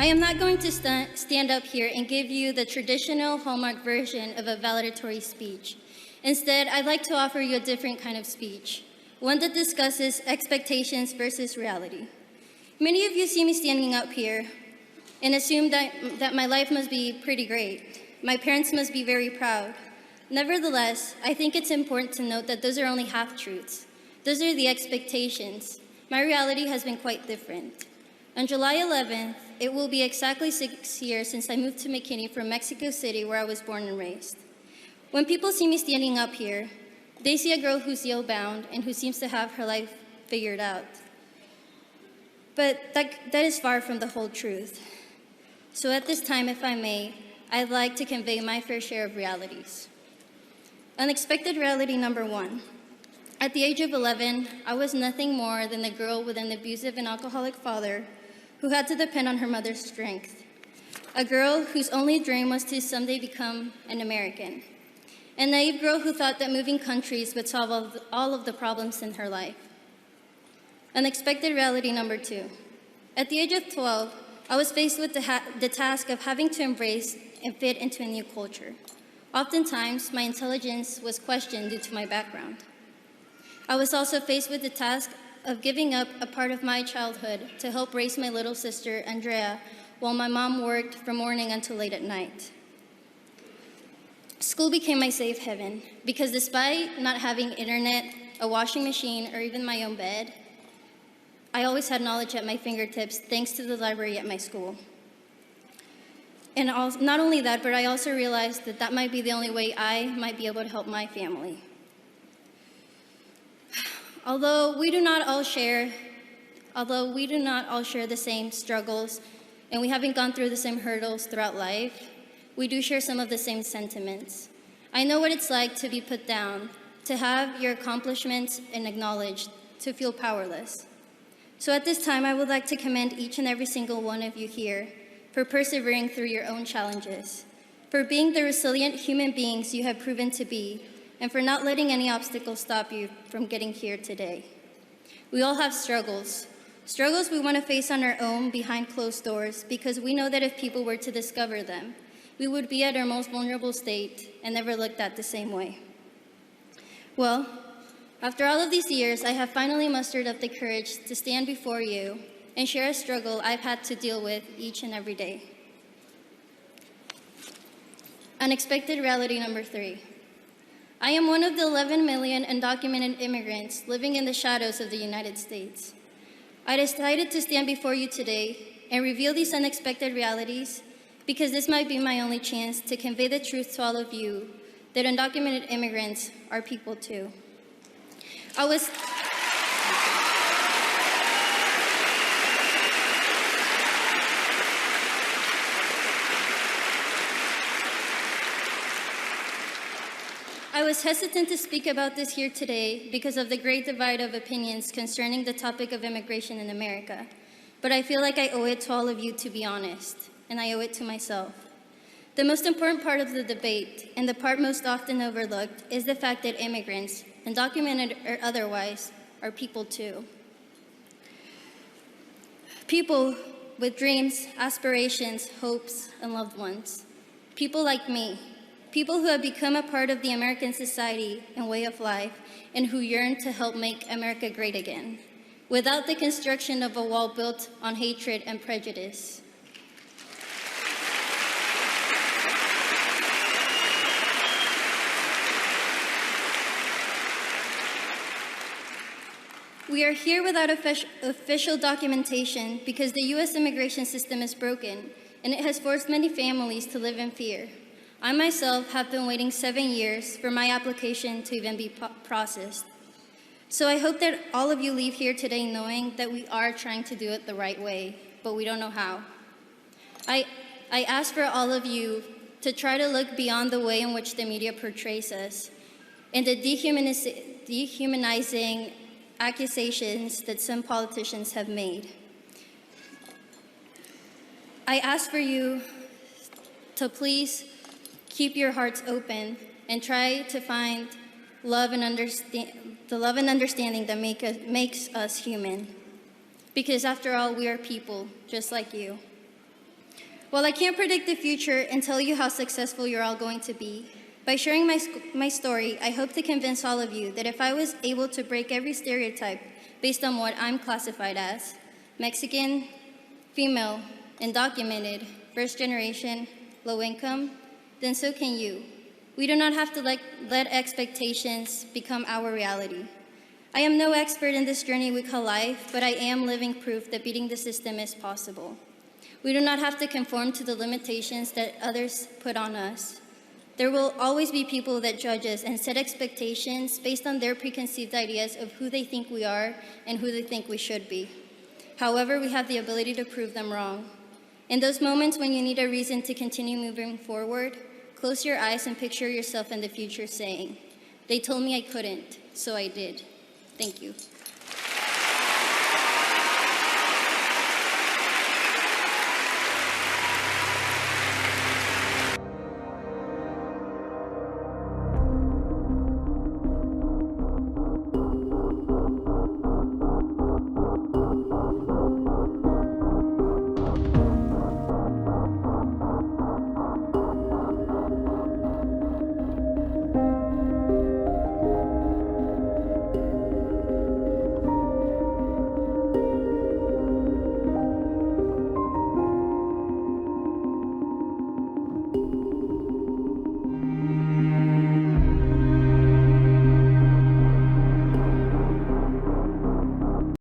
I am not going to stand up here and give you the traditional hallmark version of a valedictory speech. Instead, I'd like to offer you a different kind of speech, one that discusses expectations versus reality. Many of you see me standing up here and assume that my life must be pretty great. My parents must be very proud. Nevertheless, I think it's important to note that those are only half-truths. Those are the expectations. My reality has been quite different. On July 11th, it will be exactly 6 years since I moved to McKinney from Mexico City, where I was born and raised. When people see me standing up here, they see a girl who's Yale-bound and who seems to have her life figured out. But that is far from the whole truth. So at this time, if I may, I'd like to convey my fair share of realities. Unexpected reality number 1. At the age of 11, I was nothing more than a girl with an abusive and alcoholic father who had to depend on her mother's strength. A girl whose only dream was to someday become an American. A naive girl who thought that moving countries would solve all of the problems in her life. Unexpected reality number 2. At the age of 12, I was faced with the task of having to embrace and fit into a new culture. Oftentimes, my intelligence was questioned due to my background. I was also faced with the task of giving up a part of my childhood to help raise my little sister, Andrea, while my mom worked from morning until late at night. School became my safe haven because despite not having internet, a washing machine, or even my own bed, I always had knowledge at my fingertips thanks to the library at my school. And not only that, but I also realized that that might be the only way I might be able to help my family. Although we do not all share the same struggles, and we haven't gone through the same hurdles throughout life, we do share some of the same sentiments. I know what it's like to be put down, to have your accomplishments acknowledged, to feel powerless. So at this time, I would like to commend each and every single one of you here for persevering through your own challenges, for being the resilient human beings you have proven to be, and for not letting any obstacles stop you from getting here today. We all have struggles we want to face on our own behind closed doors because we know that if people were to discover them, we would be at our most vulnerable state and never looked at the same way. Well, after all of these years, I have finally mustered up the courage to stand before you and share a struggle I've had to deal with each and every day. Unexpected reality number 3. I am one of the 11 million undocumented immigrants living in the shadows of the United States. I decided to stand before you today and reveal these unexpected realities because this might be my only chance to convey the truth to all of you that undocumented immigrants are people too. I was hesitant to speak about this here today because of the great divide of opinions concerning the topic of immigration in America. But I feel like I owe it to all of you to be honest, and I owe it to myself. The most important part of the debate, and the part most often overlooked, is the fact that immigrants, undocumented or otherwise, are people too. People with dreams, aspirations, hopes, and loved ones. People like me. People who have become a part of the American society and way of life, and who yearn to help make America great again, without the construction of a wall built on hatred and prejudice. We are here without official documentation because the U.S. immigration system is broken, and it has forced many families to live in fear. I myself have been waiting 7 years for my application to even be processed. So I hope that all of you leave here today knowing that we are trying to do it the right way, but we don't know how. I ask for all of you to try to look beyond the way in which the media portrays us and the dehumanizing accusations that some politicians have made. I ask for you to please keep your hearts open and try to find the love and understanding that makes us human. Because after all, we are people just like you. While I can't predict the future and tell you how successful you're all going to be, by sharing my story, I hope to convince all of you that if I was able to break every stereotype based on what I'm classified as, Mexican, female, undocumented, first generation, low income, then so can you. We do not have to let expectations become our reality. I am no expert in this journey we call life, but I am living proof that beating the system is possible. We do not have to conform to the limitations that others put on us. There will always be people that judge us and set expectations based on their preconceived ideas of who they think we are and who they think we should be. However, we have the ability to prove them wrong. In those moments when you need a reason to continue moving forward, close your eyes and picture yourself in the future saying, "They told me I couldn't, so I did." Thank you.